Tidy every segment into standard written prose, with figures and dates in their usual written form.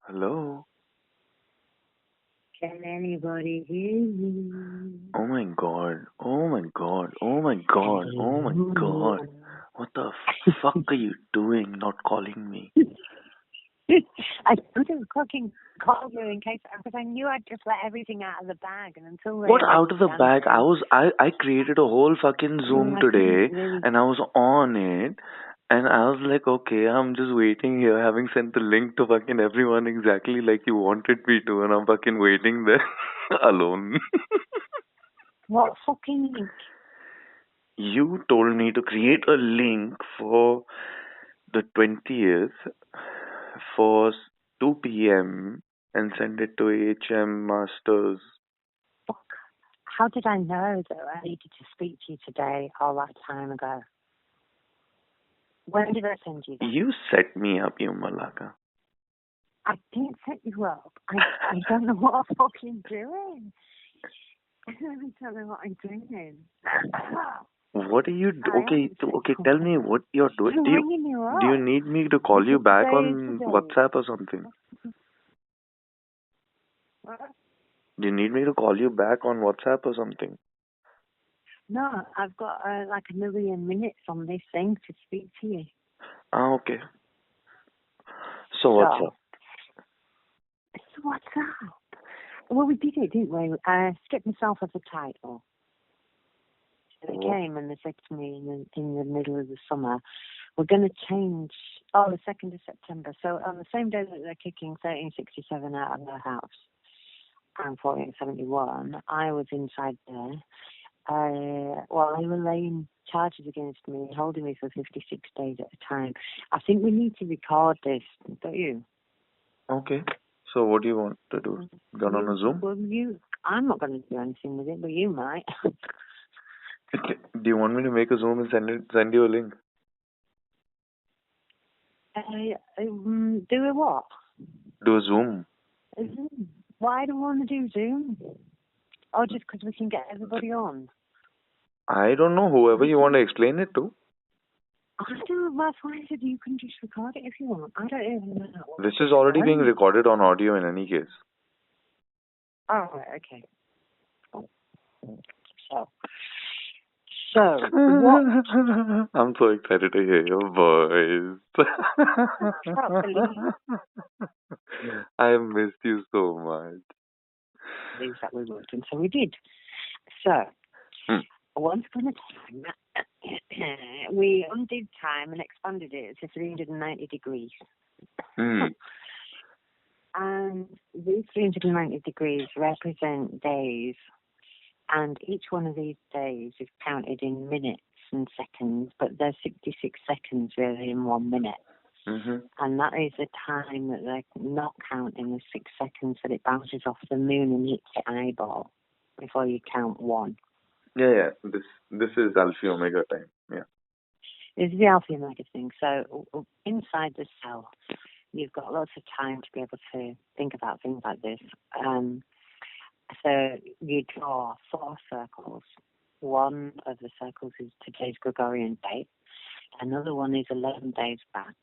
Hello? Can anybody hear me? Oh my god. Oh my god. Oh my god. Oh my god. What the fuck are you doing not calling me? I couldn't fucking call you in case, because I knew I'd just let everything out of the bag, and until they What went out of the bag? dancing, I created a whole fucking Zoom I today couldn't really. and I was on it and I was like, okay, I'm just waiting here, having sent the link to fucking everyone exactly like you wanted me to, and I'm fucking waiting there alone. What fucking link? You told me to create a link for the 20th for 2 p.m. and send it to HM Masters. Fuck. How did I know that I needed to speak to you today all that time ago? When did I send you that? You set me up, you malaka. I didn't set you up. I don't know what I'm fucking doing. I really don't know what I'm doing. What are you okay, tell me what you're doing. I'm ringing you up. Do you need me to call you back on WhatsApp or something? What? Do you need me to call you back on WhatsApp or something? No, I've got like a million minutes on this thing to speak to you. Okay. So what's up? So what's up? Well, we did it, didn't we? I stripped myself of the title. So they came and they said to me in the middle of the summer, we're going to change, the 2nd of September. So on the same day that they're kicking 1367 out of their house and 1471, I was inside there. They were laying charges against me, holding me for 56 days at a time. I think we need to record this, don't you? Okay. So what do you want to do? Get on a Zoom? Well, I'm not going to do anything with it, but you might. Do you want me to make a Zoom and send you a link? Do a what? Do a Zoom. A Zoom. Why do you want to do Zoom? Oh, just because we can get everybody on? I don't know. Whoever you want to explain it to. I don't. That's why I said you can just record it if you want. I don't even know. This is already being recorded on audio in any case. Oh, right, okay. So what? I'm so excited to hear your voice. I missed you so much. Things that we worked on, so we did. So once upon a time, we undid time and expanded it to 390 degrees. And these 390 degrees represent days, and each one of these days is counted in minutes and seconds, but there's 66 seconds really in 1 minute. And that is the time that they're not counting the 6 seconds that it bounces off the moon and hits your eyeball before you count 1. Yeah. This is Alpha Omega time. Yeah. It's the Alpha Omega thing. So inside the cell, you've got lots of time to be able to think about things like this. So you draw 4 circles. One of the circles is today's Gregorian date. Another one is 11 days back.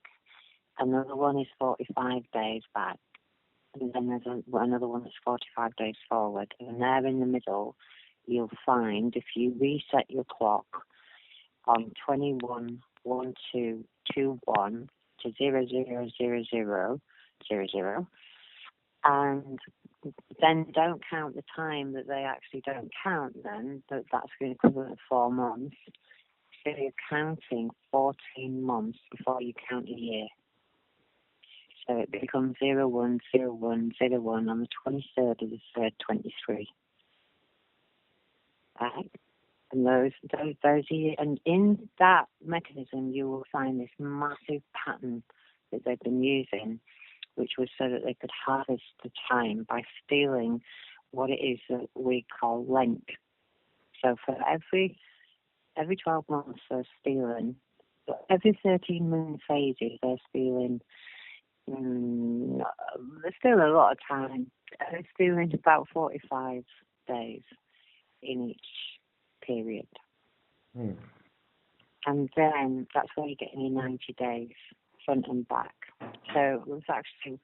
Another one is 45 days back. And then there's another one that's 45 days forward. And there in the middle, you'll find, if you reset your clock on 21/12/21 to 000000, and then don't count the time that they actually don't count then, that's the equivalent of 4 months. So you're counting 14 months before you count a year. So it becomes 01/01/01 on the 23rd of the 3rd, 23. Right? And those years, and in that mechanism, you will find this massive pattern that they've been using, which was so that they could harvest the time by stealing what it is that we call Lent. So for every 12 months, they're stealing. Every 13 moon phases, they're stealing. There's still a lot of time. They're stealing about 45 days in each period. And then that's where you're getting your 90 days front and back. So it was actually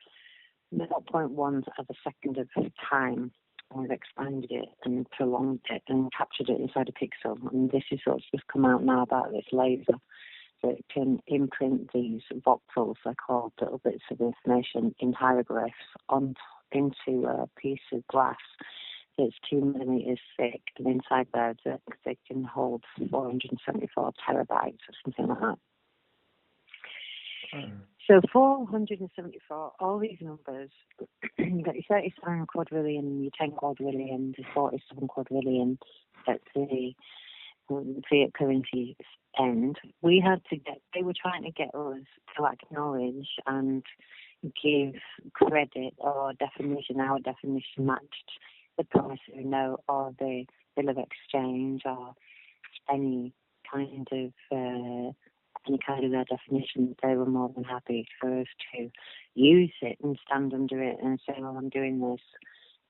0.1 of a second of time. And we've expanded it and prolonged it and captured it inside a pixel. And this is what's just come out now about this laser. So it can imprint these voxels, they're called, little bits of information in hieroglyphs into a piece of glass that's 2 millimeters thick, and inside there they can hold 474 terabytes or something like that. So 474, all these numbers, you've got your 37 quadrillion, your 10 quadrillion, the 47 quadrillion at the fiat currency end. They were trying to get us to acknowledge and give credit or definition. Our definition matched the promissory note or the bill of exchange or any kind of their definition. They were more than happy for us to use it and stand under it and say, well, I'm doing this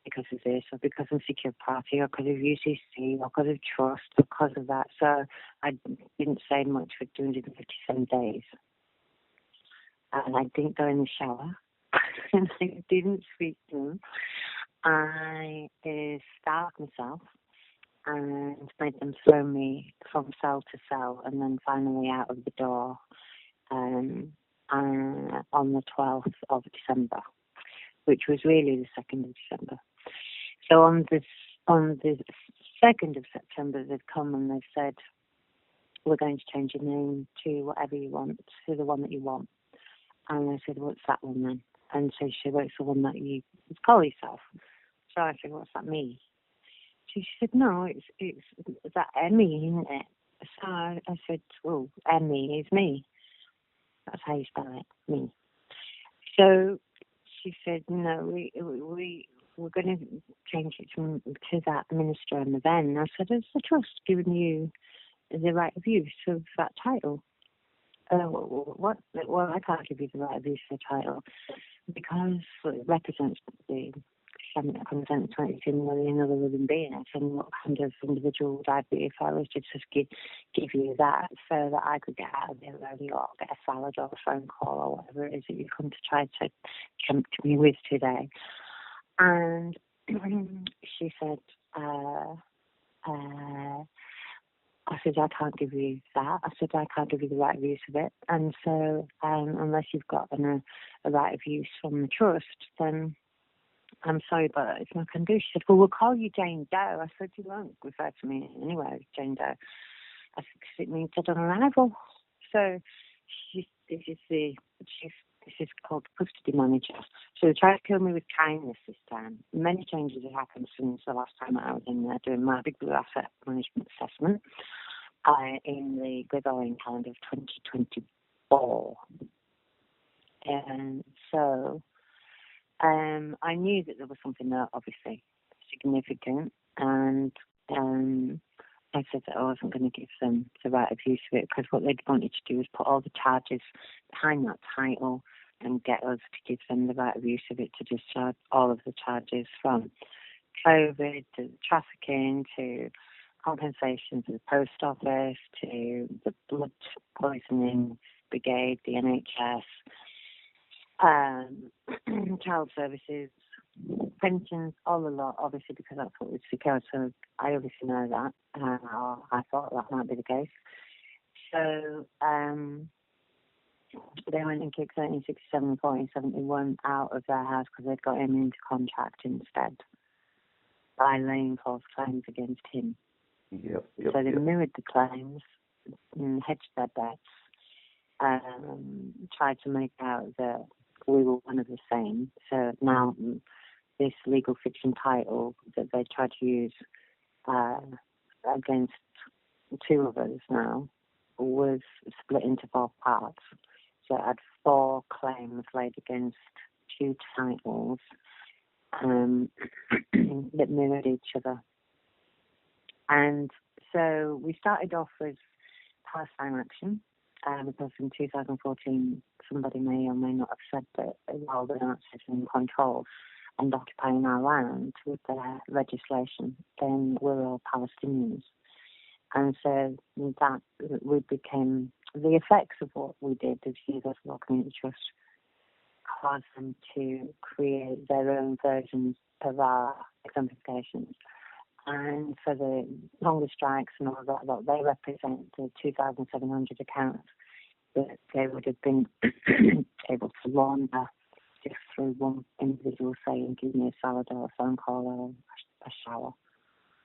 because of this, or because I'm secure party, or because of UCC, or because of trust, or because of that. So I didn't say much for 257 days. And I didn't go in the shower. And I didn't speak to them. I starved myself and made them throw me from cell to cell and then finally out of the door on the 12th of December, which was really the 2nd of December. So on the 2nd of September, they've come and they've said, we're going to change your name to whatever you want, to the one that you want. And I said, what's that one then? And so she said, well, it's the one that you call yourself. So I said, what's that mean? She said, no, it's that Emmy, isn't it? So I said, well, Emmy is me. That's how you spell it, me. So she said, no, we're going to change it to that minister and the then. I said, has the trust given you the right of use of that title? What? Well, I can't give you the right of use of the title because it represents the 22 million other living beings, and what kind of individual would I be if I was to just give you that so that I could get out of there early or get a salad or a phone call or whatever it is that you come to try to tempt me with today. And she said, I said, I can't give you that. I said, I can't give you the right of use of it. And so unless you've got a right of use from the trust, then I'm sorry, but it's not going to do. She said, well, we'll call you Jane Doe. I said, you won't refer to me anyway as Jane Doe. I said, because it means dead on arrival. So this is called custody manager. So they tried to kill me with kindness this time. Many changes have happened since the last time I was in there doing my Big Blue Asset Management Assessment in the Gregorian calendar of 2024. And so I knew that there was something there, obviously, significant, and I said that I wasn't going to give them the right of use of it because what they'd wanted to do was put all the charges behind that title and get us to give them the right of use of it to discharge all of the charges from COVID to trafficking to compensation to the post office to the blood poisoning brigade, the NHS, child services, pensions, all a lot, obviously, because that's what we'd secured. So I obviously know that, or I thought that might be the case. So they went and kicked 1367 and 1471 out of their house because they'd got him into contract instead by laying false claims against him. Yep, so they mirrored the claims, hedged their bets, tried to make out that we were one of the same. So now this legal fiction title that they tried to use against two of us now was split into 4 parts. So it had 4 claims laid against 2 titles that mirrored each other. And so we started off with Palestine Action, because in 2014 somebody may or may not have said that while the Nazis were in control and occupying our land with their legislation, then we're all Palestinians. And so that we became, the effects of what we did as Universal Law Community Trust caused them to create their own versions of our exemplifications. And for the hunger strikes and all that, they represent the 2,700 accounts that they would have been able to launder just through one individual saying, give me a salad or a phone call or a shower.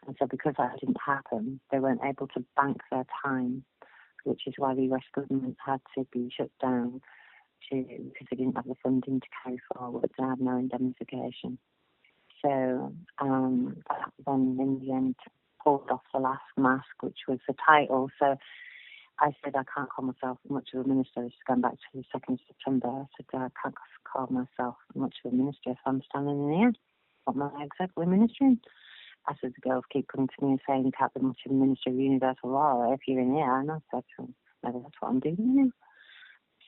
And so because that didn't happen, they weren't able to bank their time, which is why the US government had to be shut down because they didn't have the funding to carry forward. They had no indemnification. So that then in the end pulled off the last mask, which was the title. So I said I can't call myself much of a minister. It's going back to the 2nd of September. I said I can't call myself much of a minister if I'm standing in here. What am I exactly ministering? I said the girls keep coming to me and saying you can't be much of a minister of universal law if you're in here. And I said to them, maybe that's what I'm doing now.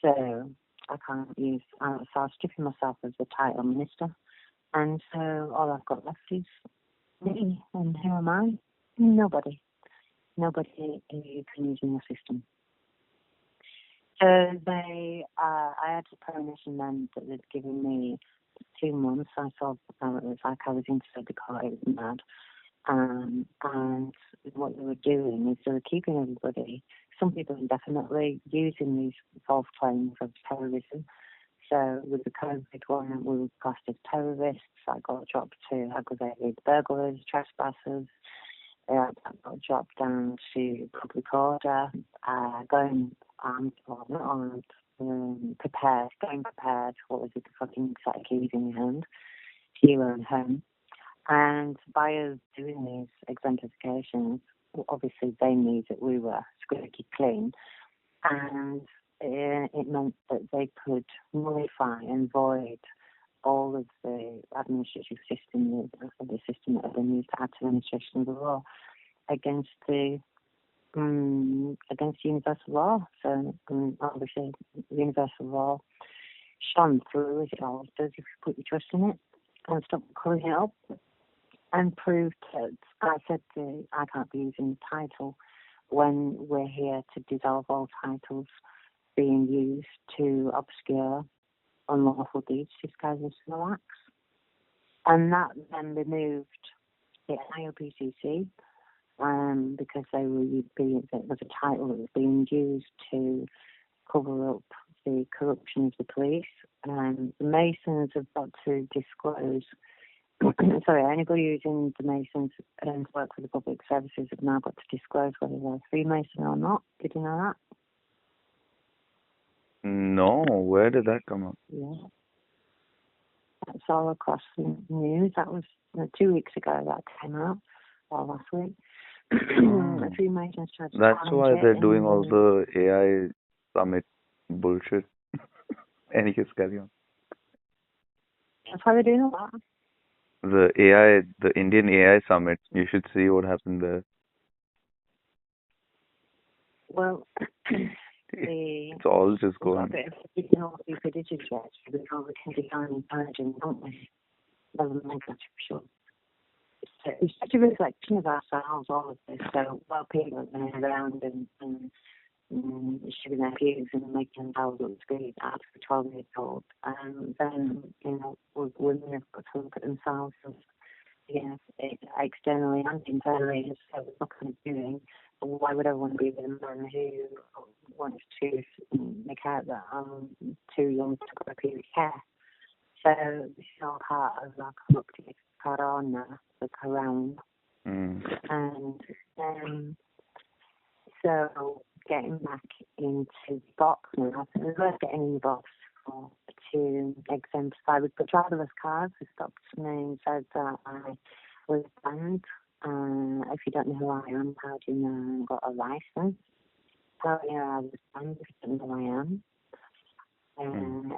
So I can't use, so I was stripping myself as the title minister. And so all I've got left is me. And who am I? Nobody. Nobody who you can use in the system. So I had a premonition then that they'd given me 2 months. I thought it was like I was inside the car, it was mad. And what they were doing is they were keeping everybody, some people definitely using these false claims of terrorism. So with the COVID one, we were classed as terrorists. I got dropped to aggravated burglars, trespassers. I got dropped down to public order, going armed, well, not armed, prepared, going prepared. What was it? The fucking set of keys in your hand to your own home. And by us doing these exemplifications, obviously they knew that we were squeaky clean, and it meant that they could nullify and void all of the administrative system, the system that had been used to add to the administration of the law against universal law. So obviously universal law shone through, as it always does, if you put your trust in it and stop calling it up, and proved that I said I can't be using the title when we're here to dissolve all titles being used to obscure unlawful deeds disguised as civil acts. And that then removed the IOPCC because it was a title that was being used to cover up the corruption of the police. The Masons have got to disclose, sorry, anybody who's in the Masons and work for the public services have now got to disclose whether they're Freemason or not. Did you know that? No, where did that come up? Yeah. That's all across the news. That was 2 weeks ago that came out, or last week. The Freemasons tried to That's why they're doing all the AI summit bullshit. Anyways, carry on. That's why they're doing all that. The Indian AI summit, you should see what happened there. Well, it's all just going. Because we can design intelligence, don't we? Doesn't make that for sure. So it's such a reflection of ourselves, all of this. So while people are going around and shoving their views and making themselves look good after 12 years old, then women have got to look at themselves as externally and internally as to what kind of doing. Why would I want to be with a man who wants to make out that I'm too young to grow pubic hair? So this is all part of our collective corona, the corona. And so getting back into the box now, I think we're getting in the box to exemplify with the driverless cars. They stopped me and said that I was banned. If you don't know who I am, how do you know I've got a license? So I was banned if you don't know who I am. And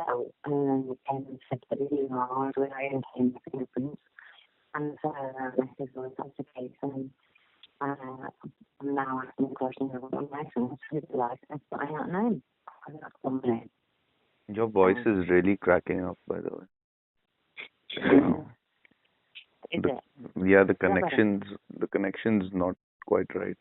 then they came and said that you know I was with IoT fingerprints. And so I said, well, that's the case. And now asking the question of what license, who's the license, but I don't know. That's one minute. Your voice is really cracking up, by the way. Is it? Yeah, the connection's not quite right.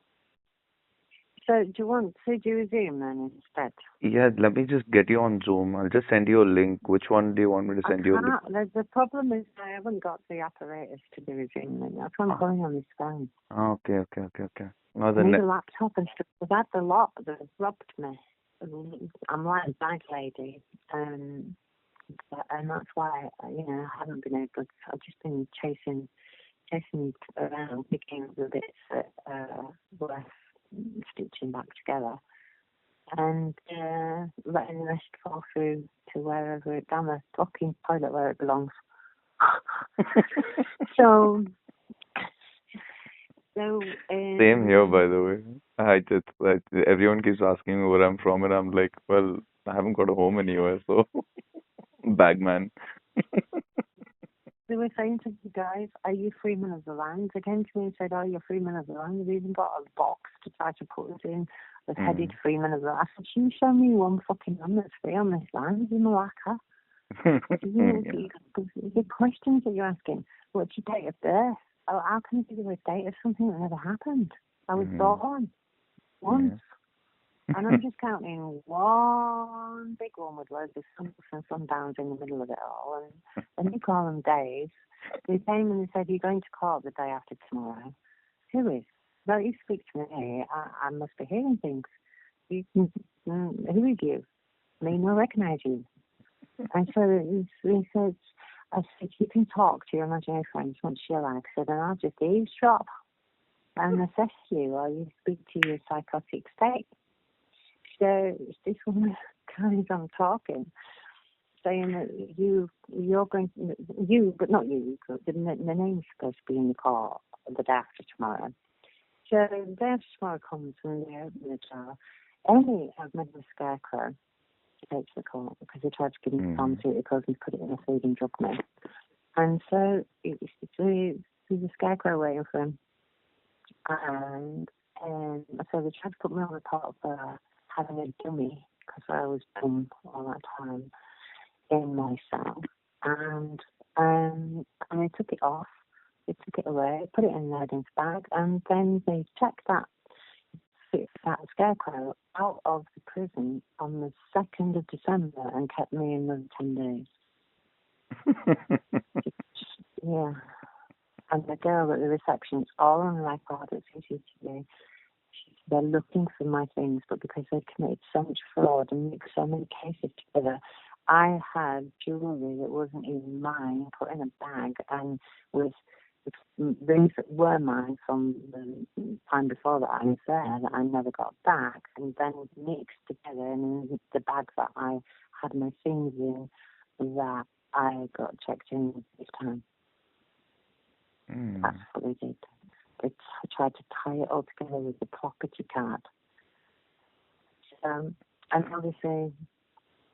So do you want to do a Zoom then instead? Yeah, let me just get you on Zoom. I'll just send you a link. Which one do you want me to send you a link? The problem is I haven't got the apparatus to do a Zoom link. That's what I'm going on this phone. Okay. No, I need a laptop and stuff. That's a lot that has robbed me. I'm like a bag lady. And that's why, I haven't been able to. I've just been chasing around, picking up the bits that worth stitching back together, and letting the rest fall through to wherever it down the fucking toilet where it belongs. so same here, by the way. Everyone keeps asking me where I'm from, and I'm like, well, I haven't got a home anywhere, so bagman. They were saying to the guys, "Are you freemen of the land?" They came to me and said, "Oh, you're freemen of the land." They've even got a box to try to put us in that's headed freemen of the land. I said, "Can you show me one fucking man that's free on this land in Malacca?" The questions that you're asking, what's your date of birth? Oh, how can you give a date of something that never happened? I was born once. And I'm just counting one big one with loads of suns and sundowns in the middle of it all. And they call them days. They came and they said, "You're going to court the day after tomorrow." Who is? Well, you speak to me. I must be hearing things. Who is you? I mean, I recognise you. And so he said, I said, "You can talk to your imaginary friends once you like." I said, "And I'll just eavesdrop and assess you while you speak to your psychotic state." So this woman carries on talking, saying that you're going to, but not you, the name's supposed to be in the court the day after tomorrow. So the day after tomorrow comes and they open the door. Ellie had made a scarecrow to take to the court because they tried to give him pharmaceuticals and put it in a food and drug mix. And so there's a scarecrow waiting for him. And so they tried to put me on the pot for having a dummy because I was dumb all that time in my cell. And they took it off. They took it away, put it in the evidence bag, and then they checked that scarecrow out of the prison on the 2nd of December and kept me in another 10 days. Yeah. And the girl at the reception, it's all on the record at CCTV. They're looking for my things, but because they committed so much fraud and mixed so many cases together, I had jewellery that wasn't even mine put in a bag and with rings that were mine from the time before that I was there that I never got back, and then mixed together in the bag that I had my things in that I got checked in this time. That's what they did. They tried to tie it all together with the property card. And obviously,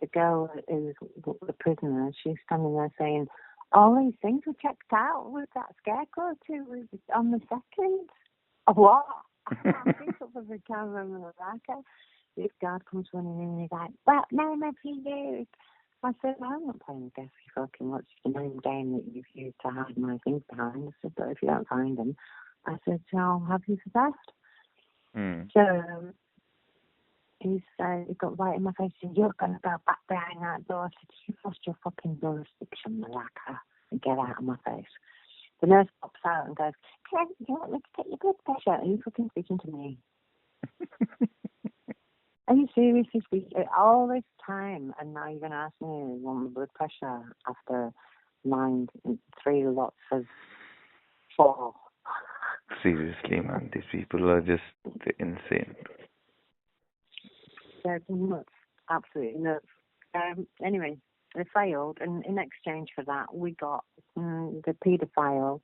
the girl who was the prisoner, she's standing there saying, "All these things were checked out with that scarecrow too on the 2nd. Of what? I think it was a camera in Malacca. This guard comes running in and he's like, "What name have you used?" I said, "I'm not playing a guess you fucking what's the name game that you've used to hide my things behind." I said, "But if you don't find them," I said, "So I'll have you for theft." So he got right in my face and said, "You're going to go back behind that door." I said, "You lost your fucking jurisdiction, Malacca, and get out of my face." The nurse pops out and goes, "You want me to take your blood pressure?" Are you fucking speaking to me? Are you seriously speaking? All this time, and now you're going to ask me want my blood pressure after 3 lots of 4. Seriously, man, these people are just insane. They're nuts, absolutely nuts. Anyway, they failed, and in exchange for that, we got the paedophile,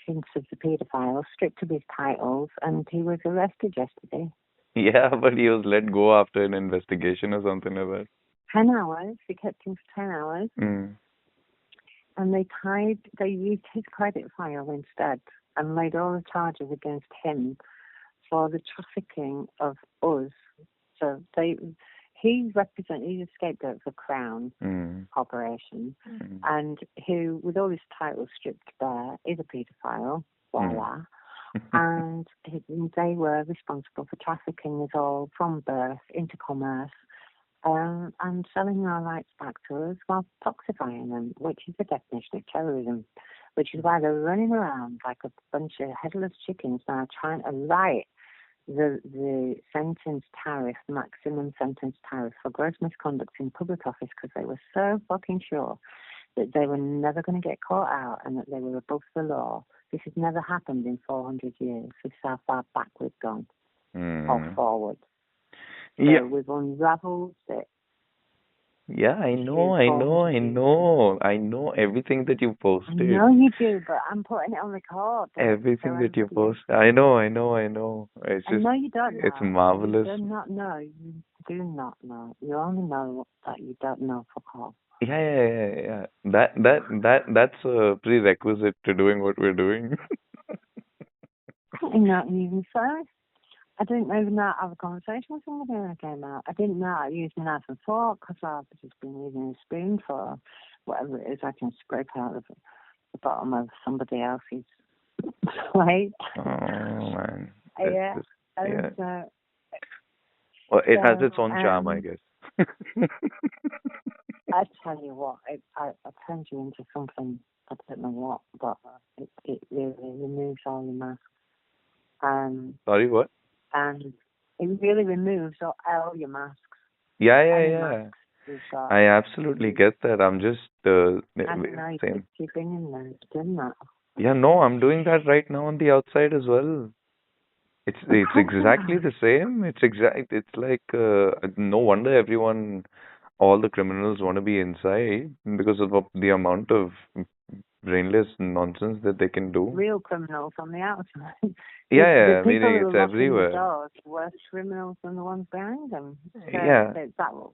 Prince of the Paedophile, stripped of his titles, and he was arrested yesterday. Yeah, but he was let go after an investigation or something like that. 10 hours. They kept him for 10 hours. And they used his credit file instead and laid all the charges against him for the trafficking of us. So he's a scapegoat for Crown Corporation, and who, with all his titles stripped bare, is a paedophile. Voila. and they were responsible for trafficking us all from birth into commerce, and selling our rights back to us while toxifying them, which is the definition of terrorism. Which is why they're running around like a bunch of headless chickens now, trying to write the sentence tariff, maximum sentence tariff for gross misconduct in public office, because they were so fucking sure that they were never going to get caught out and that they were above the law. This has never happened in 400 years. This is how far back we've gone, or forward. So Yeah. we've unravelled it. Yeah, I know everything that you I posted. know you do, but I'm putting it on record. Everything that you post. I know. It's I just, know you don't know. it's marvelous. You do not know. You do not know. You only know that you don't know for all. Yeah. That's a prerequisite to doing what we're doing. Not even so. I didn't even know how to have a conversation with somebody when I came out. I didn't know how to use my knife and fork because I've just been using a spoon for whatever it is I can scrape out of the bottom of somebody else's plate. Oh man. Yeah. Well, it has its own charm, I guess. I tell you what, I turned you into something, I don't know what, but it really removes all your masks. Sorry, what? And it really removes all your masks. Yeah. I absolutely get that. I'm just saying. Keeping in there, doing that. Yeah, no, I'm doing that right now on the outside as well. It's exactly the same. It's like no wonder all the criminals want to be inside because of the amount of brainless nonsense that they can do. Real criminals on the outside. Yeah, meaning it's everywhere. The worse criminals than the ones behind them. So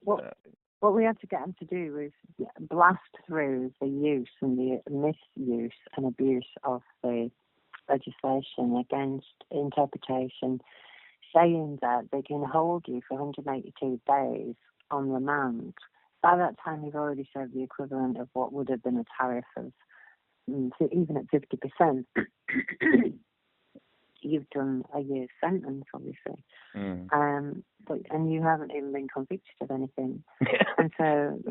what we had to get them to do was blast through the use and the misuse and abuse of the legislation against interpretation, saying that they can hold you for 182 days on remand. By that time, you've already served the equivalent of what would have been a tariff of, even at 50%, you've done a year's sentence, obviously. And you haven't even been convicted of anything. And so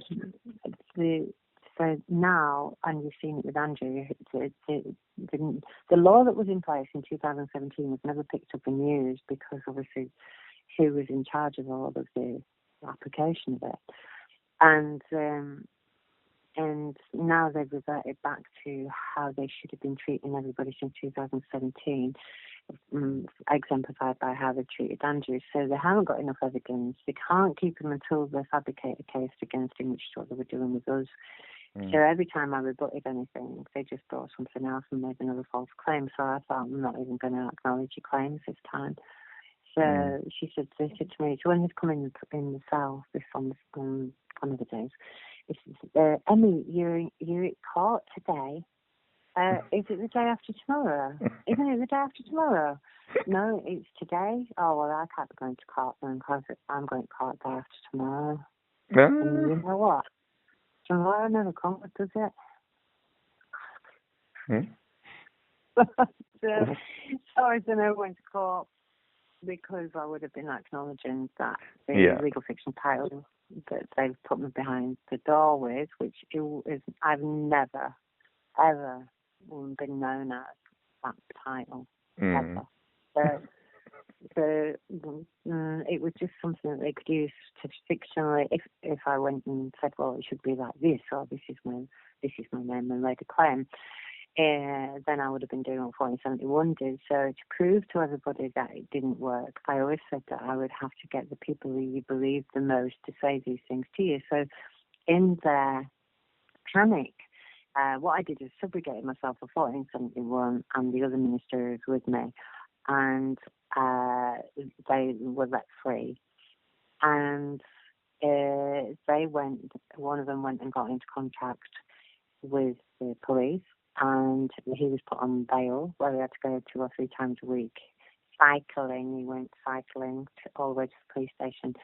now, and you've seen it with Andrew, the law that was in place in 2017 was never picked up and used because obviously who was in charge of all of the application of it. And now they've reverted back to how they should have been treating everybody since 2017, exemplified by how they treated Andrew. So they haven't got enough evidence. They can't keep him until they fabricate a case against him, which is what they were doing with us. So every time I rebutted anything, they just brought something else and made another false claim. So I thought, I'm not even going to acknowledge your claims this time. So they said to me, so when they've come in the cell, this on other days, it says, Emmy, you're at court today. Is it the day after tomorrow? Isn't it the day after tomorrow? No, it's today. Oh, well, I can't be going to court then because I'm going to court the day after tomorrow. And you know what? Tomorrow never comes, does it? So I don't know when to court because I would have been acknowledging that the legal fiction title that they've put me behind the door with, which is I've never, ever been known as that title, ever. So it was just something that they could use to fictionally. If I went and said, well, it should be like this, or this is my name, and made a claim, then I would have been doing what 1471 did. So to prove to everybody that it didn't work, I always said that I would have to get the people who you believe the most to say these things to you. So in their panic, what I did is subrogated myself for 1471 and the other ministers with me, and they were let free. And one of them went and got into contact with the police, and he was put on bail where he had to go 2 or 3 times a week. He went cycling all the way to the police station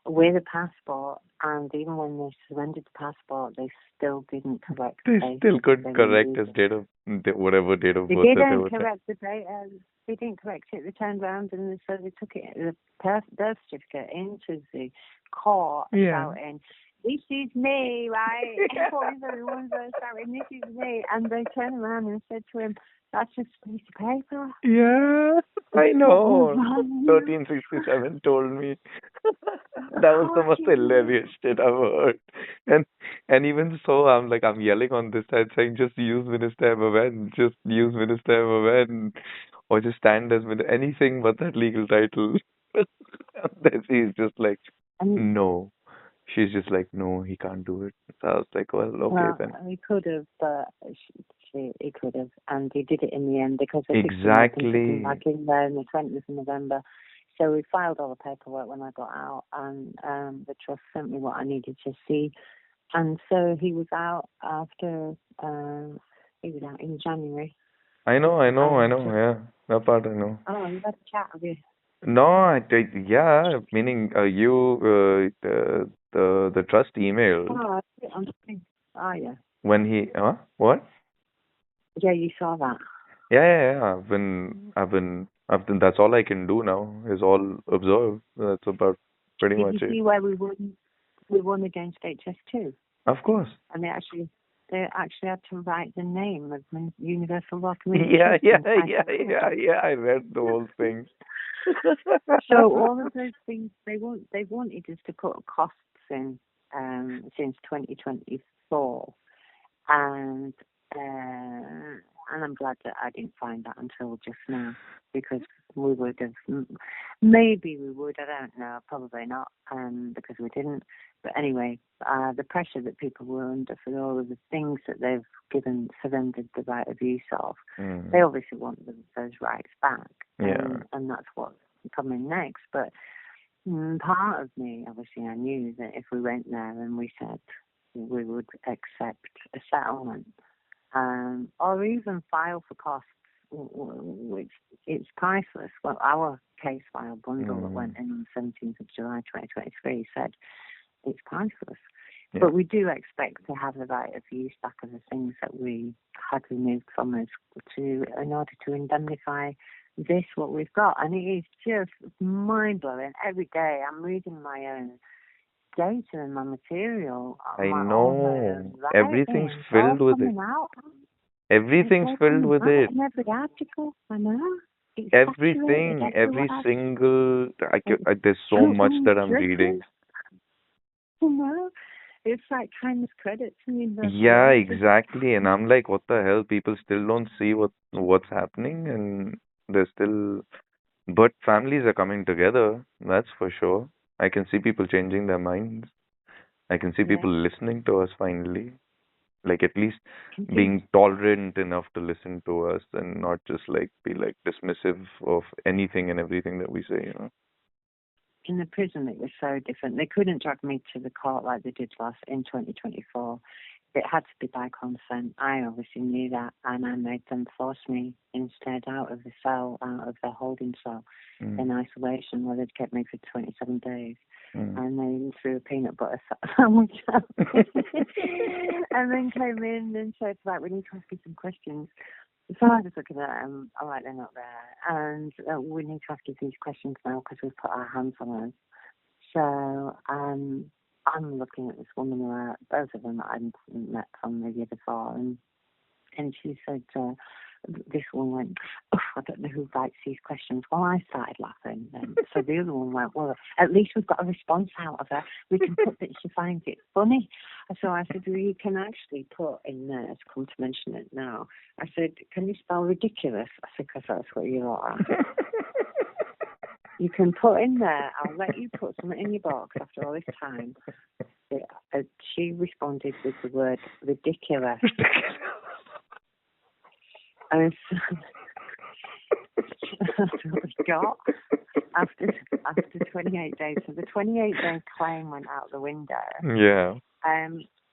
with a passport, and even when they surrendered the passport, they still didn't correct They still couldn't correct his date of whatever date of birth they didn't correct the date. they didn't correct it. They turned around and so they took it, the birth certificate, into the court, shouting, "This is me, right?" Everyone's shouting, "This is me," and they turned around and said to him, "That's just a piece of paper." Yeah, I know. 1367 told me. That was the most hilarious shit I've heard. And even so, I'm yelling on this side saying, just use Minister Moven, just use Minister Moven, or just stand as anything but that legal title. And then she's just like, no. She's just like, no, he can't do it. So I was like, well, okay then. He could have, but he could have, and he did it in the end because they exactly took him back in there on the 20th of November. So we filed all the paperwork when I got out, and the trust sent me what I needed to see. And so he was out after, he was out in January. I know, yeah. That part I know. Oh, you had a chat with you? No, yeah, meaning the trust email. Oh, yeah. When he, what? Yeah, you saw that. Yeah. I've been. That's all I can do now. Is all observe. That's about pretty much it. Did you see where we won against HS2? Of course. And they actually had to write the name of Universal Law Community. Yeah. I read the whole thing. So all of those things they wanted us to put costs in since 2024, and I'm glad that I didn't find that until just now, because we would have, maybe we would, I don't know, probably not, because we didn't. But anyway, the pressure that people were under for all of the things that they've surrendered the right of use of, they obviously want those rights back. And that's what's coming next. But part of me, obviously, I knew that if we went there and we said we would accept a settlement, or even file for costs, which it's priceless. Well, our case file bundle that went in on 17th of July 2023 said it's priceless. Yeah. But we do expect to have the right of use back of the things that we had removed from us in order to indemnify what we've got. And it is just mind-blowing. Every day I'm reading my own data and my material. I know. Everything's filled with it. Everything's filled with it. In every article, I know. Everything, every single. There's so much that I'm reading. You know, it's like kindness credit to me. Yeah, exactly. And I'm like, what the hell? People still don't see what's happening, and they're still. But families are coming together. That's for sure. I can see people changing their minds. I can see people listening to us finally. Like at least being tolerant enough to listen to us and not just be dismissive of anything and everything that we say, In the prison, it was so different. They couldn't drag me to the court like they did in 2024. It had to be by consent. I obviously knew that, and I made them force me instead out of the cell, out of their holding cell, in isolation, where they'd kept me for 27 days. And they threw a peanut butter sandwich out. And then came in and said, right, we need to ask you some questions. So I was looking at them, all right, they're not there. And we need to ask you these questions now because we've put our hands on us. So I'm looking at this woman, both of them that I'd met from the year before, and she said, this one went, I don't know who writes these questions. Well, I started laughing. And so the other one went, well, at least we've got a response out of her. We can put that she finds it funny. So I said, well, you can actually put in there, to come to mention it now, I said, can you spell ridiculous? I said, because that's what you are. You can put in there, I'll let you put something in your box after all this time. She responded with the word ridiculous. And that's what we got after 28 days. So the 28-day claim went out the window. Yeah.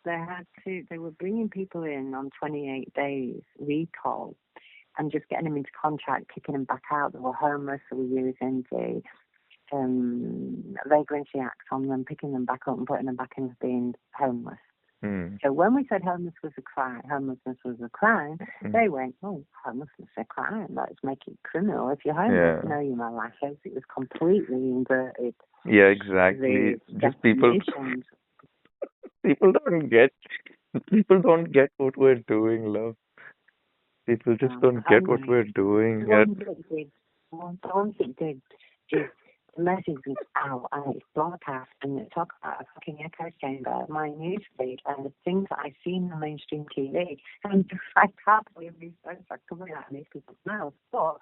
They were bringing people in on 28 days recall and just getting them into contract, kicking them back out. They were homeless, so we were using the Vagrancy Act on them, picking them back up and putting them back into being homeless. So when we said homelessness was a crime, they went, oh, homelessness is a crime. Let's make it criminal. If you're homeless, no, you're malicious. It was completely inverted. Yeah, exactly. Just people don't get what we're doing, love. People just don't get what we're doing. The ones that did is the message is out and it's broadcast and they talk about a fucking echo chamber, my newsfeed and the things that I see on mainstream TV. And I can't believe these things are coming out of these people's mouths. But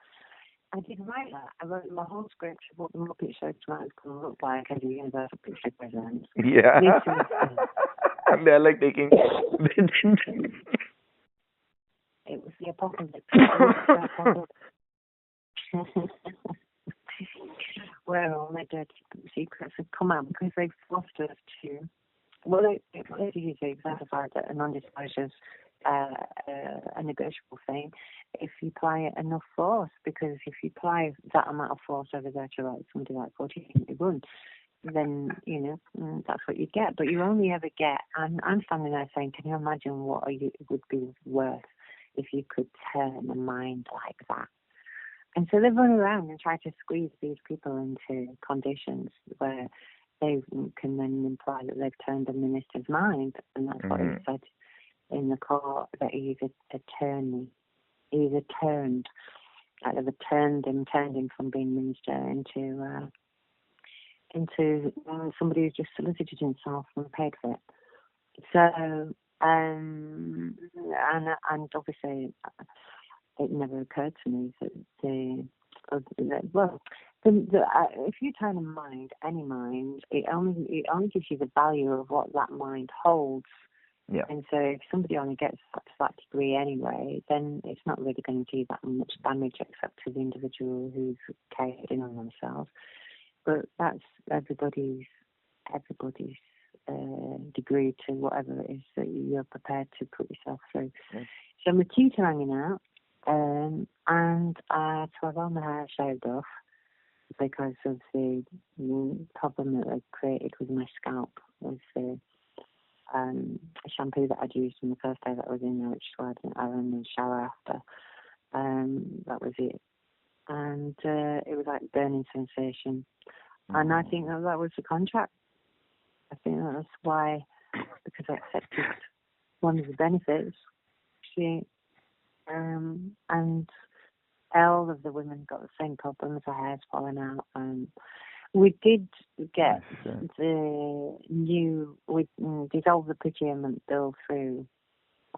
I didn't write that. I wrote my whole script of what the Muppet Show tonight is going to look like as a Universal Pictures presents. Yeah. And they're like taking... It was the apocalypse. Where all my dirty secrets have come out because they've forced us to. Well, they usually exemplify that a non-disclosure is a negotiable thing if you apply enough force. Because if you apply that amount of force over there to write somebody like 1481, then that's what you get. But you only ever get. I'm standing there saying, can you imagine what it would be worth if you could turn a mind like that? And so they run around and try to squeeze these people into conditions where they can then imply that they've turned the minister's mind. And that's what he said in the court, that he's an attorney. He's turned him from being minister into somebody who's just solicited himself and paid for it. So, and obviously, it never occurred to me that if you turn a mind, any mind, it only gives you the value of what that mind holds. Yeah. And so if somebody only gets up to that degree anyway, then it's not really going to do that much damage except to the individual who's carried in on themselves. But that's everybody's degree to whatever it is that you're prepared to put yourself through. Yes. So my teeth are hanging out, and so I've all my hair shaved off because of the problem that I created with my scalp with the shampoo that I'd used on the first day that I was in there, which is why I ran the shower after. That was it. And it was like burning sensation. And I think that was the contract. I think that's why, because I accepted one of the benefits. And all of the women got the same problems, their hair's falling out. We did get we dissolved the procurement bill through,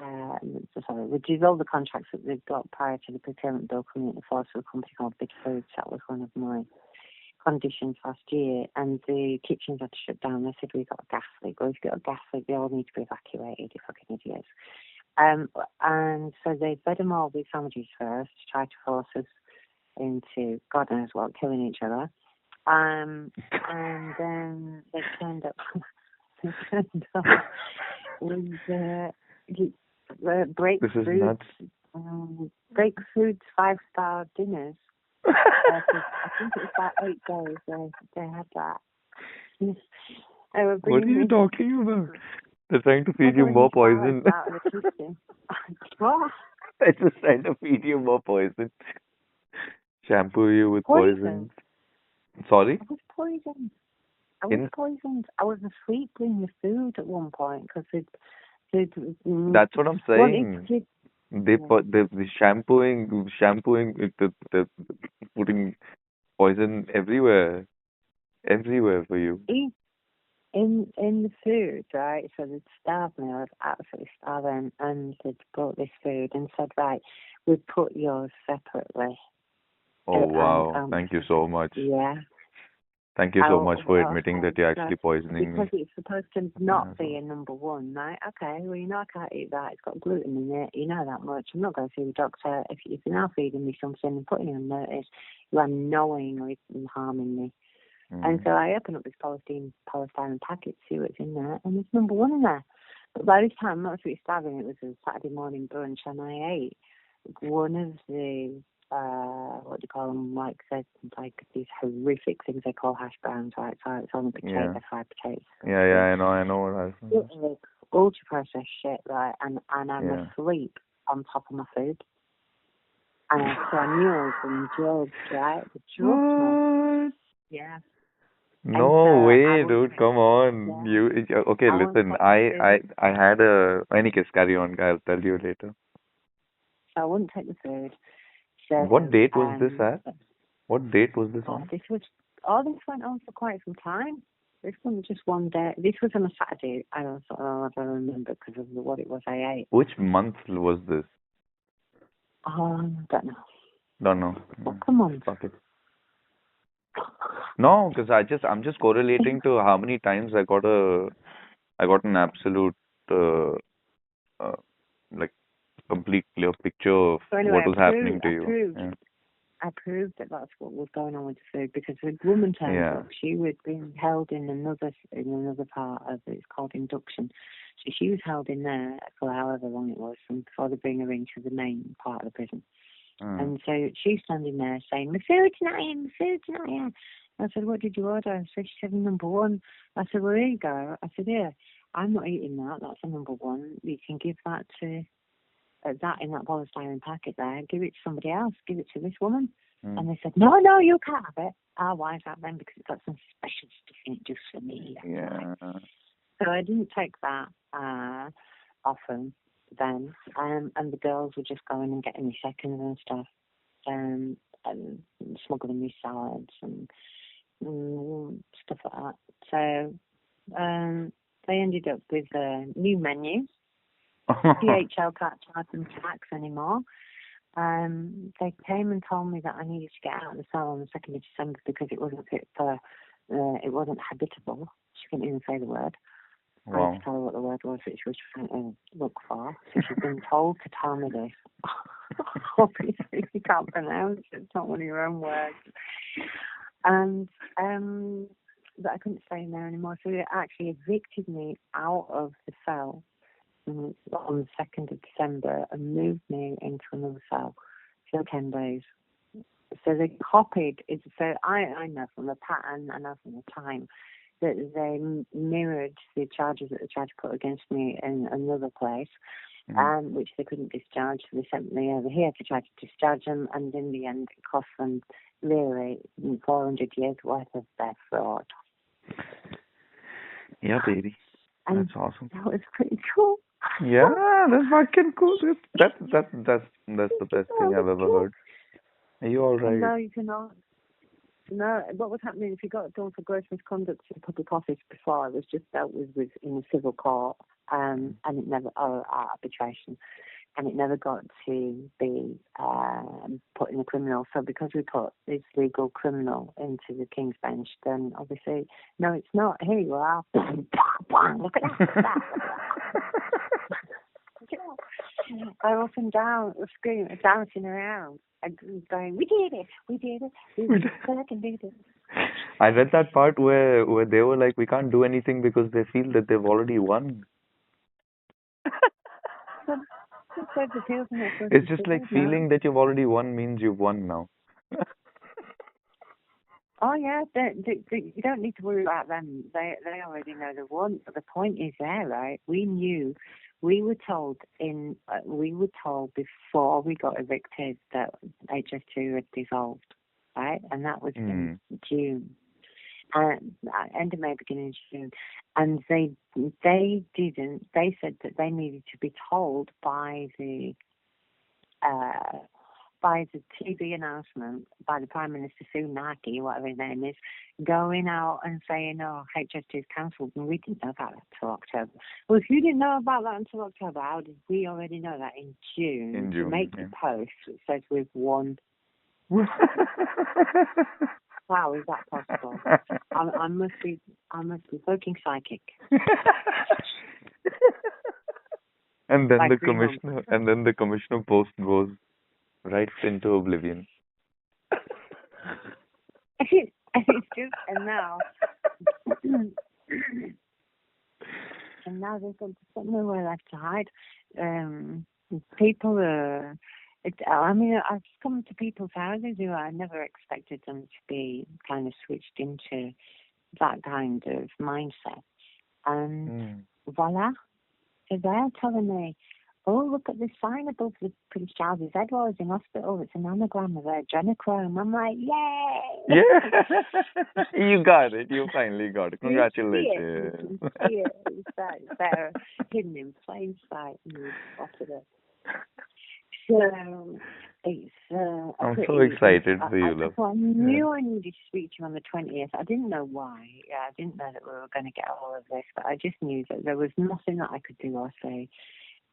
we dissolved the contracts that they'd got prior to the procurement bill coming into force with a company called Big Foods. That was one of my conditions last year, and the kitchens had to shut down. They said, we've got a gas leak. Well, if you've got a gas leak, they all need to be evacuated, you fucking idiots. And so they fed them all with sandwiches first to try to force us into God knows what, killing each other. And then they turned up with Break Foods 5-star dinners. I think it was about 8 days they had that. What are you talking about? They're trying to feed you more poison. What? They're just trying to feed you more poison. Shampoo you with poison. Sorry? I was poisoned. I was asleep in the food at one point because that's what I'm saying. They shampooing, they're putting poison everywhere for you. In the food, right? So they'd starved me. I was absolutely starving, and they'd brought this food and said, right, we put yours separately. Oh wow! Thank you so much. Yeah. Thank you so much for admitting that you're actually poisoning me. Because it's supposed to not be a number one, right? Okay, well, I can't eat that. It's got gluten in it. You know that much. I'm not going to see the doctor. If you're now feeding me something and putting it on notice, you are knowingly harming me. And so I opened up this polystyrene packet to see what's in there, and there's number one in there. But by this time, I'm not really starving. It was a Saturday morning brunch, and I ate one of the what do you call them? Like these horrific things they call hash browns, right? So it's on the potato, fried potatoes. Yeah, I know what I was. ultra processed shit, right? And I'm asleep on top of my food. And so I knew I was being drugged, right? The drugs, yeah. No way, dude. Come on. Okay, listen. I had a. Any case, carry on. I'll tell you later. So I wouldn't take the food. So, what date was this at? What date was this on? This went on for quite some time. This wasn't just one day. This was on a Saturday. I don't remember because of what it was I ate. Which month was this? Don't know. Don't know. Come on. Fuck it. No, because I'm just correlating to how many times I got an absolute like complete clear picture of what was happening to you. I proved that that's what was going on with the food because the woman turned up. She was being held in another part of it. It's called induction. So she was held in there for however long it was before they bring her into the main part of the prison. And so she's standing there saying, "My food tonight." I said, "What did you order?" So she said, "Number one." I said, "Well, here you go." I said, "Here, I'm not eating that. That's a number one. You can give that to that in that polystyrene packet there. Give it to somebody else. Give it to this woman." And they said, "No, you can't have it." Why is that then? Because it's got some special stuff in it just for me. Yeah. So I didn't take that often then. And the girls were just going and getting me seconds and stuff. And smuggling me salads and stuff like that. So they ended up with a new menu. DHL can't charge them tax anymore. They came and told me that I needed to get out of the cell on the 2nd of December because it wasn't fit for, it wasn't habitable. She couldn't even say the word. Wow. I had to tell her what the word was that she was trying to look for. So she's been told to tell me this. Obviously, you can't pronounce it. It's not one of your own words. And but I couldn't stay in there anymore. So they actually evicted me out of the cell on the 2nd of December and moved me into another cell for 10 days. So they copied it. So I know from the pattern, I know from the time that they mirrored the charges that they tried to put against me in another place, which they couldn't discharge. So they sent me over here to try to discharge them, and in the end, it cost them literally 400 years worth of their fraud. Yeah, baby. And that's awesome. That was pretty cool. Yeah, that's fucking cool. That's the best thing I've ever heard. Are you all right? And now you can all. No, what was happening if you got done for gross misconduct in public office before, it was just dealt with in a civil court, and it never, or arbitration, and it never got to be put in a criminal. So because we put this legal criminal into the King's Bench, then obviously, no, it's not. Here you are. Look at that. I up and down, screaming, dancing around, and going, "We did it! We fucking did it!" I read that part where they were like, "We can't do anything because they feel that they've already won." It's just like feeling that you've already won means you've won now. Oh yeah, you don't need to worry about them. They already know they won. But the point is there, right? We knew. We were told before we got evicted that HS2 had dissolved, right? And that was in June, end of May, beginning of June. And they didn't. They said that they needed to be told by the TV announcement by the Prime Minister Sunaki, whatever his name is, going out and saying, "Oh, HS2 is cancelled," and we didn't know about that until October. Well, if you didn't know about that until October, how did we already know that in June? To make the post that says we've won. How is that possible? I must be fucking psychic. And then the commissioner post goes right into oblivion. It's just, and now there's nowhere left to hide. People are. I've come to people's houses who I never expected them to be kind of switched into that kind of mindset, and voila, So they're telling me, oh, look at this sign above the Prince Charles's Edwards in hospital. It's an anagram of adrenochrome. I'm like, yay! Yeah, you got it. You finally got it. Congratulations. You can see it. It's there, hidden in plain sight. And you spotted it. So it's. I'm so excited for you, love. I knew I needed to speak to you on the 20th. I didn't know why. Yeah, I didn't know that we were going to get all of this, but I just knew that there was nothing that I could do or say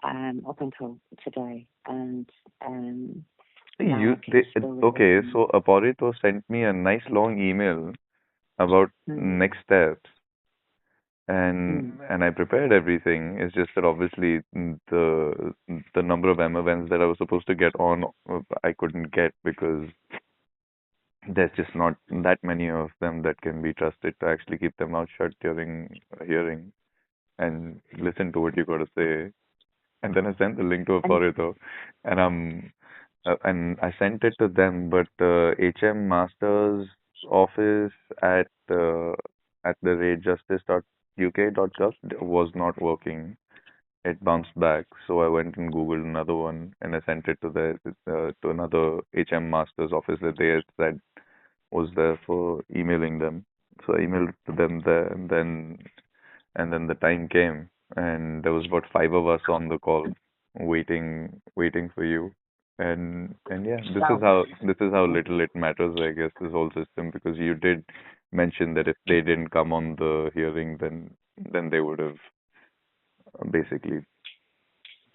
up until today. And okay, so Aparito sent me a nice long email about next steps. And I prepared everything. It's just that obviously the number of M events that I was supposed to get on, I couldn't get because there's just not that many of them that can be trusted to actually keep their mouth shut during a hearing and listen to what you got to say. And then I sent the link to Aparito, and I sent it to them, but HM Masters office at the rate justice.uk.gov was not working. It bounced back, so I went and googled another one, and I sent it to another HM Masters office that they had said was there for emailing them. So I emailed to them there, and then the time came, and there was about 5 of us on the call, waiting for you. And yeah, this is how little it matters, I guess, this whole system, because you did mention that if they didn't come on the hearing, then they would have basically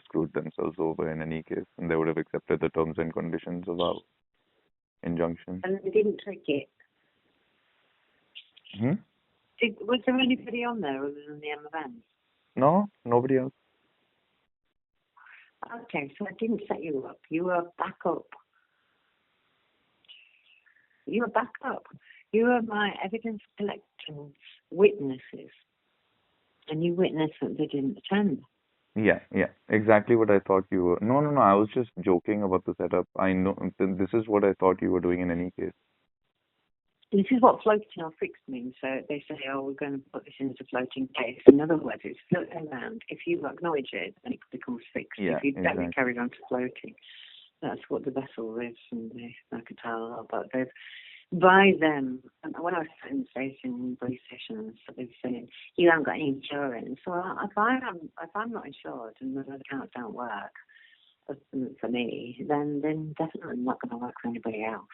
screwed themselves over in any case, and they would have accepted the terms and conditions of our injunction. And they didn't take it. Was there anybody on there other than the MFNs? No, nobody else. Okay, so I didn't set you up. You were backup. You were backup. You were my evidence collecting witnesses. And you witnessed that they didn't attend. Yeah, exactly what I thought you were. No, I was just joking about the setup. I know this is what I thought you were doing in any case. This is what floating or fixed means. So they say, oh, we're going to put this in as a floating case. In other words, it's floating around. If you acknowledge it, then it becomes fixed. Yeah, if you don't, exactly. it carries on to floating. That's what the vessel is, and I could tell. But they've, by them, when I was in the station, in police stations, they were saying, you haven't got any insurance. So if I'm not insured and the accounts don't work for me, then definitely not going to work for anybody else.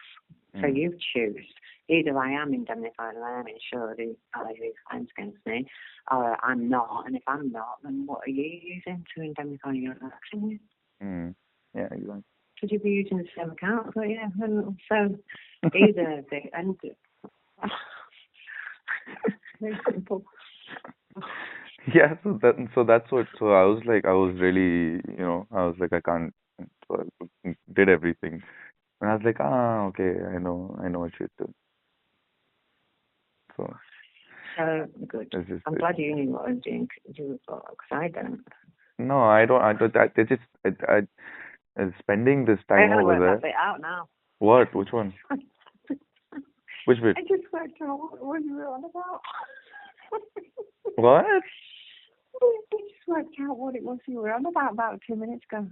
So you choose. Either I am indemnified and I am insured in claims against me, or I'm not. And if I'm not, then what are you using to indemnify your action with? Yeah, exactly. Should you be using the same account? But yeah, so either they end it. Very simple. Yeah, so that's what. So I was really, I was like, I can't. So I did everything, and I was like, okay, I know what you do. So good. I'm glad you knew what I was doing because I don't. No, I don't. I spending this time over there. I worked that bit out now. What? Which one? Which bit? I just worked out what you were on about. What? I just worked out what it was you were on about 2 minutes ago.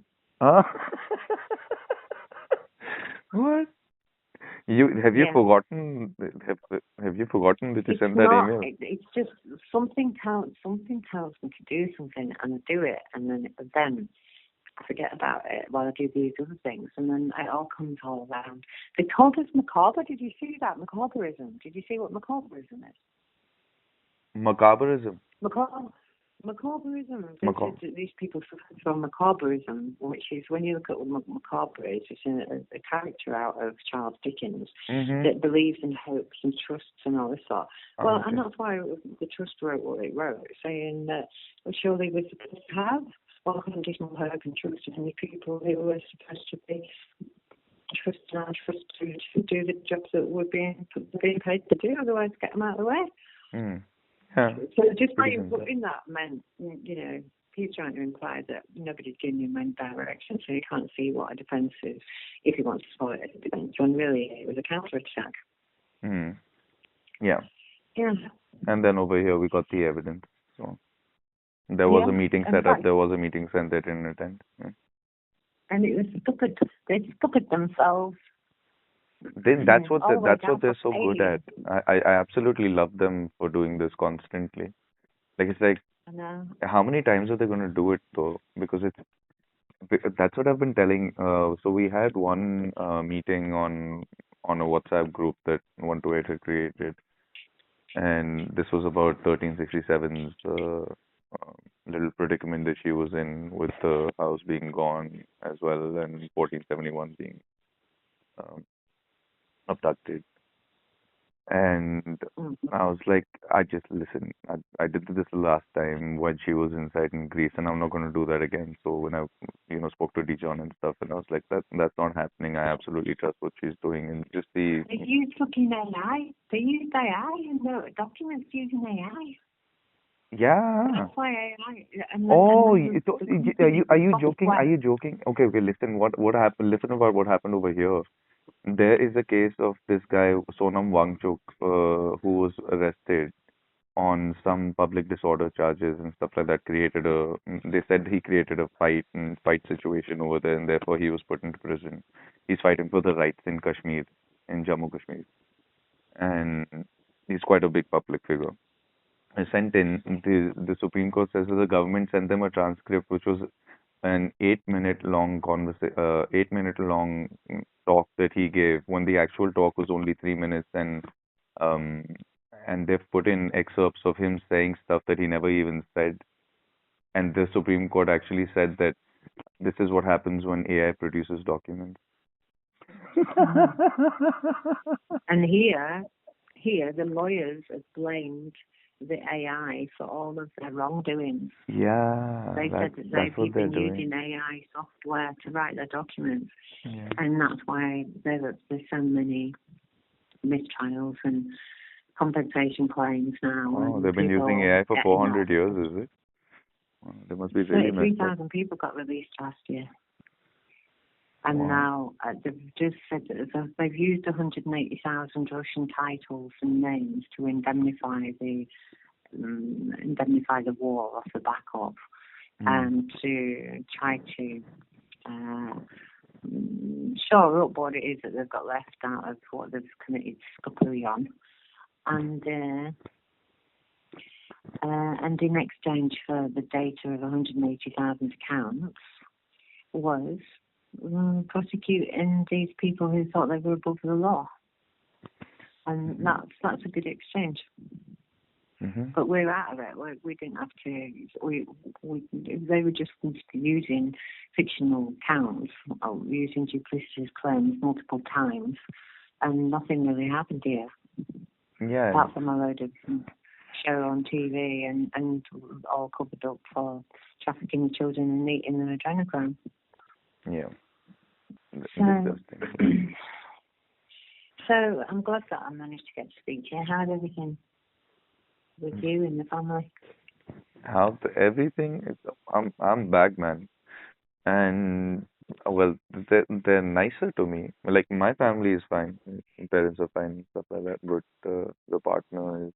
What? Have you forgotten? Have you forgotten that you sent that email? It's just something tells me to do something, and I do it, and then I forget about it while I do these other things, and then it all comes all around. They called us macabre. Did you see that? Macabreism. Did you see what macabreism is? Macabreism. Macabreism. These people suffer from macabreism, which is when you look at what macabre is, it's a character out of Charles Dickens that believes in hopes and trusts and all this sort. Well, and that's why the trust wrote what it wrote, saying that surely we're supposed to have unconditional hope and trust in the people who were supposed to be trusted and trusted to do the jobs that we're being paid to do, otherwise get them out of the way. Yeah. So just by putting that meant, he's trying to imply that nobody's giving him any direction, so you can't see what a defence is if he wants to call it a defence, when really it was a counter-attack. Yeah. Yeah. And then over here we got the evidence. So. There was a Yeah, meeting in set up. fact, There was a meeting set. They didn't attend. Yeah. and it was scuppered. They scuppered themselves That's what all the way that's what down to they're so good at. failure. I absolutely love them for doing this constantly. Like it's like I know. how many times are they going to do it though? Because that's what I've been telling. So we had one meeting on a WhatsApp group that 128 had created, and this was about 1367's little predicament that she was in with the house being gone as well, and 1471 being um, abducted. And Mm. I was like, I just listen. I did this last time when she was inside in Greece, and I'm not going to do that again. So when I, spoke to Dijon and stuff, and I was like, that's not happening. I absolutely trust what she's doing, and just the They used fucking AI. They used AI in the documents using AI. yeah. That's why AI. Oh, And then the are company you joking? Are software. you joking? Okay, okay. Listen, what happened? Listen about what happened over here. There is a case of this guy Sonam Wangchuk, who was arrested on some public disorder charges and stuff like that. They said he created a fight situation over there, and therefore he was put into prison. He's fighting for the rights in Kashmir, in Jammu Kashmir, and he's quite a big public figure. Sent in the Supreme Court says that the government sent them a transcript, which was an 8 minute long 8 minute long talk that he gave when the actual talk was only 3 minutes, um and they've put in excerpts of him saying stuff that he never even said, and the Supreme Court actually said that this is what happens when AI produces documents. Mm. And here the lawyers have blamed the AI for all of their wrongdoings. Yeah, They said that that's what they've they're been doing. using AI software to write their documents, Yeah. and that's why there's so many mistrials and compensation claims now. Oh, And they've been using people AI for getting 400 off. years, is it? Oh, they must be really messed up. 33,000 people got released last year. And Wow. now they've just said that they've used 180,000 Russian titles and names to indemnify the war off the back of, and to try to shore up what it is that they've got left out of what they've committed scuppery on, and in exchange for the data of 180,000 accounts was prosecuting these people who thought they were above the law, and that's a good exchange. Mm-hmm. But we're out of it. We didn't have to. They were just using fictional accounts, or using duplicitous claims multiple times, and nothing really happened here. Yeah. Apart from a load of show on TV and all covered up for trafficking the children and eating their adrenochrome. Yeah. So, Disgusting. so I'm glad that I managed to get to speak to you. How's everything with you and the family? Everything is, I'm back, man. And well, they're nicer to me. Like my family is fine, parents are fine, stuff like that. But the partner is